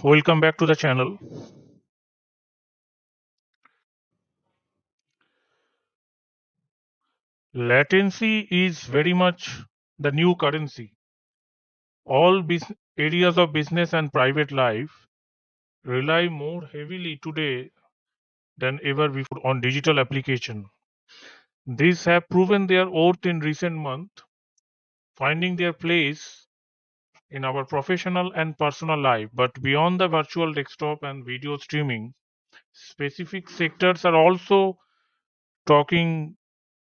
Welcome back to the channel. Latency is very much the new currency. All areas of business and private life rely more heavily today than ever before on digital application. These have proven their worth in recent months, finding their place in our professional and personal life. But beyond the virtual desktop and video streaming, specific sectors are also talking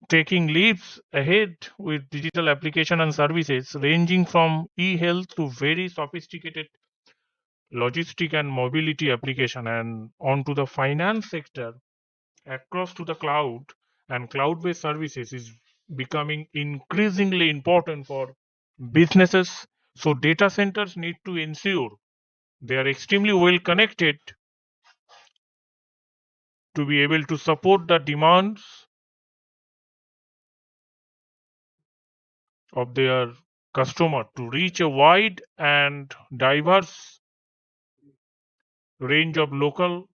taking leaps ahead with digital application and services ranging from e-health to very sophisticated logistic and mobility application and onto the finance sector across to the cloud and cloud-based services is becoming increasingly important for businesses. So data centers need to ensure they are extremely well connected to be able to support the demands of their customer to reach a wide and diverse range of local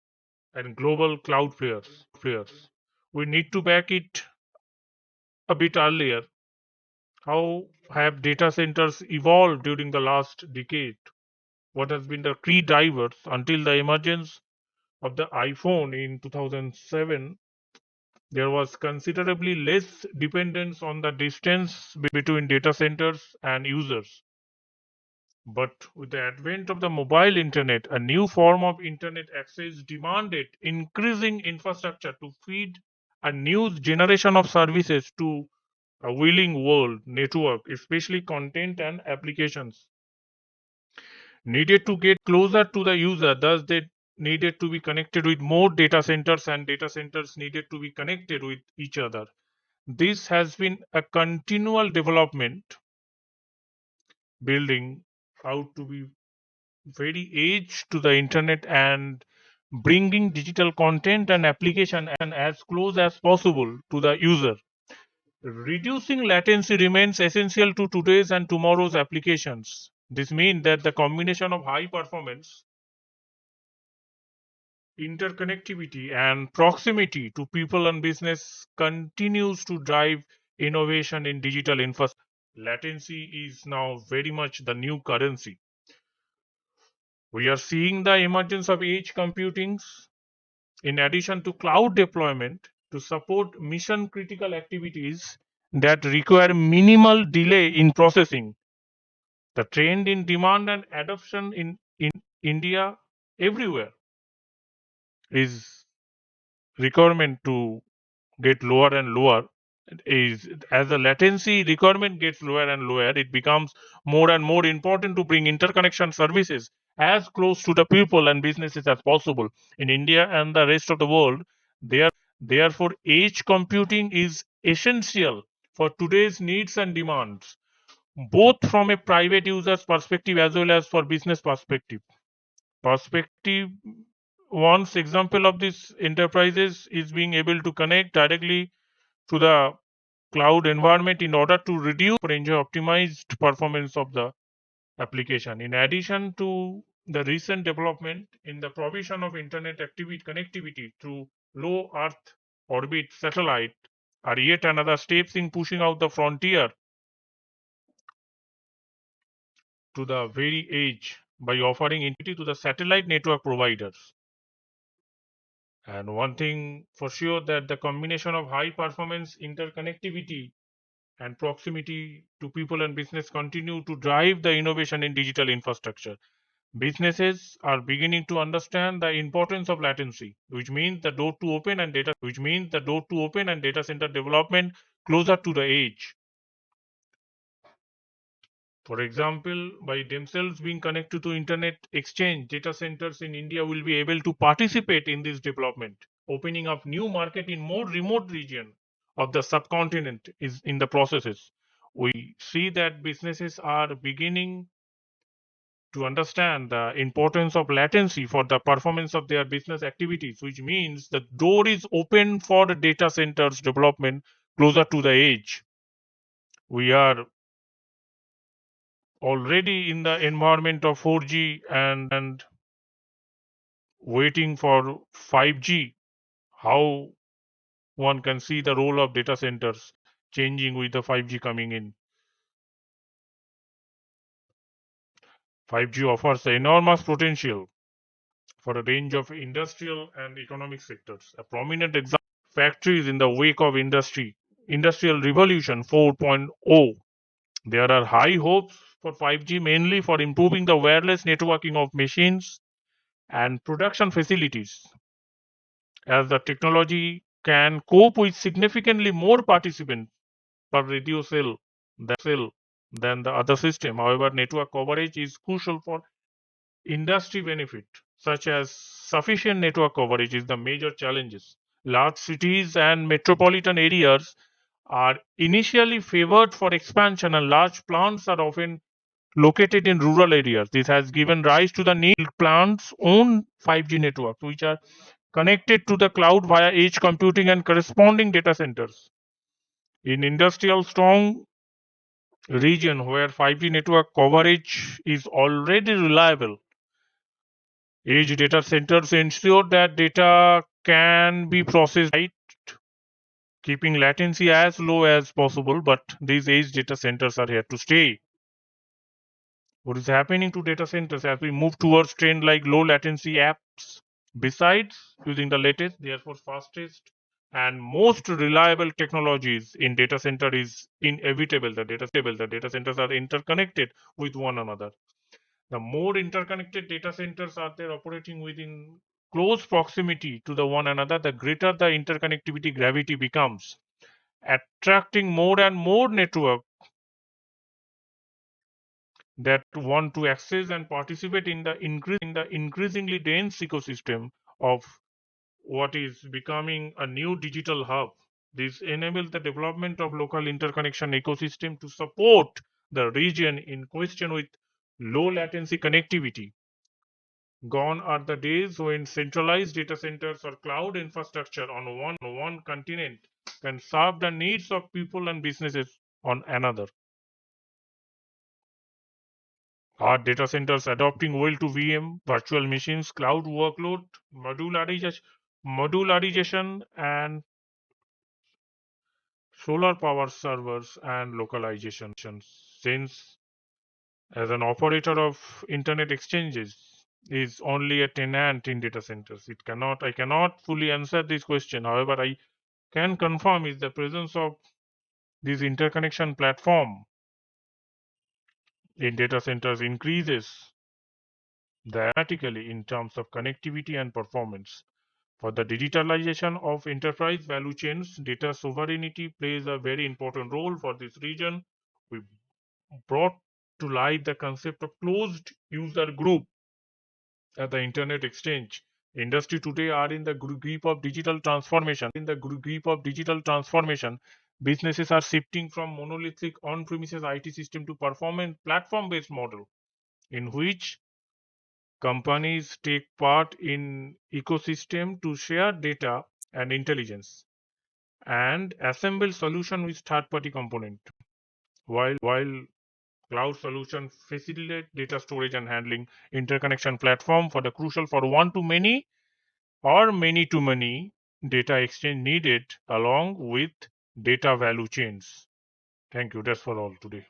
and global cloud players. We need to back it a bit earlier. How have data centers evolved during the last decade? What has been the key drivers until the emergence of the iPhone in 2007? There was considerably less dependence on the distance between data centers and users. But with the advent of the mobile internet, a new form of internet access demanded increasing infrastructure to feed a new generation of services to a willing world network, especially content and applications needed to get closer to the user. Thus, they needed to be connected with more data centers, and data centers needed to be connected with each other. This has been a continual development, building out to be very age to the internet and bringing digital content and application as close as possible to the user. Reducing latency remains essential to today's and tomorrow's applications. This means that the combination of high performance, interconnectivity, and proximity to people and business continues to drive innovation in digital infrastructure. Latency is now very much the new currency. We are seeing the emergence of edge computing in addition to cloud deployment to support mission critical activities that require minimal delay in processing. The trend in demand and adoption in India everywhere is requirement to get lower and lower. Is as the latency requirement gets lower and lower, it becomes more and more important to bring interconnection services as close to the people and businesses as possible in India and the rest of the world. Therefore, edge computing is essential for today's needs and demands, both from a private user's perspective as well as for business perspective. One's example of this enterprises is being able to connect directly to the cloud environment in order to reduce for enjoy optimized performance of the application. In addition to the recent development in the provision of internet activity connectivity through low Earth orbit satellite are yet another steps in pushing out the frontier to the very edge by offering integrity to the satellite network providers. And one thing for sure that the combination of high performance interconnectivity and proximity to people and business continue to drive the innovation in digital infrastructure. Businesses are beginning to understand the importance of latency, which means the door to open and data center development closer to the edge. For example, by themselves being connected to internet exchange, data centers in India will be able to participate in this development, opening up new market in more remote region of the subcontinent is in the processes. We see that businesses are beginning to understand the importance of latency for the performance of their business activities, which means the door is open for the data centers development closer to the edge. We are already in the environment of 4G and waiting for 5G, how one can see the role of data centers changing with the 5G coming in. 5G offers enormous potential for a range of industrial and economic sectors. A prominent example, factories in the wake of industrial revolution 4.0. There are high hopes for 5G mainly for improving the wireless networking of machines and production facilities, as the technology can cope with significantly more participants per radio cell than the other system. However, network coverage is crucial for industry benefit, such as sufficient network coverage is the major challenges. Large cities and metropolitan areas are initially favored for expansion, and large plants are often located in rural areas. This has given rise to the need to build plants' own 5G networks, which are connected to the cloud via edge computing and corresponding data centers. In industrial strong region where 5G network coverage is already reliable, edge data centers ensure that data can be processed right, keeping latency as low as possible. But these edge data centers are here to stay. What is happening to data centers as we move towards trend like low latency apps? Besides using the latest, therefore fastest and most reliable technologies in data center is inevitable. The data centers are interconnected with one another. The more interconnected data centers are there operating within close proximity to the one another, the greater the interconnectivity gravity becomes, attracting more and more network that want to access and participate in the increasingly dense ecosystem of what is becoming a new digital hub. This enables the development of local interconnection ecosystem to support the region in question with low latency connectivity. Gone are the days when centralized data centers or cloud infrastructure on one continent can serve the needs of people and businesses on another. Are data centers adopting well to VM, virtual machines, cloud workload, modularization, and solar power servers and localization? Since as an operator of internet exchanges is only a tenant in data centers, I cannot fully answer this question. However, I can confirm is the presence of this interconnection platform in data centers increases dramatically in terms of connectivity and performance. For the digitalization of enterprise value chains, data sovereignty plays a very important role for this region. We brought to light the concept of closed user group at the internet exchange. Industry today are in the grip of digital transformation. Businesses are shifting from monolithic on-premises IT system to performance platform-based model in which companies take part in ecosystem to share data and intelligence and assemble solution with third-party component. While cloud solution facilitate data storage and handling, interconnection platform for the crucial for one to many or many to many data exchange needed along with data value chains. Thank you. That's for all today.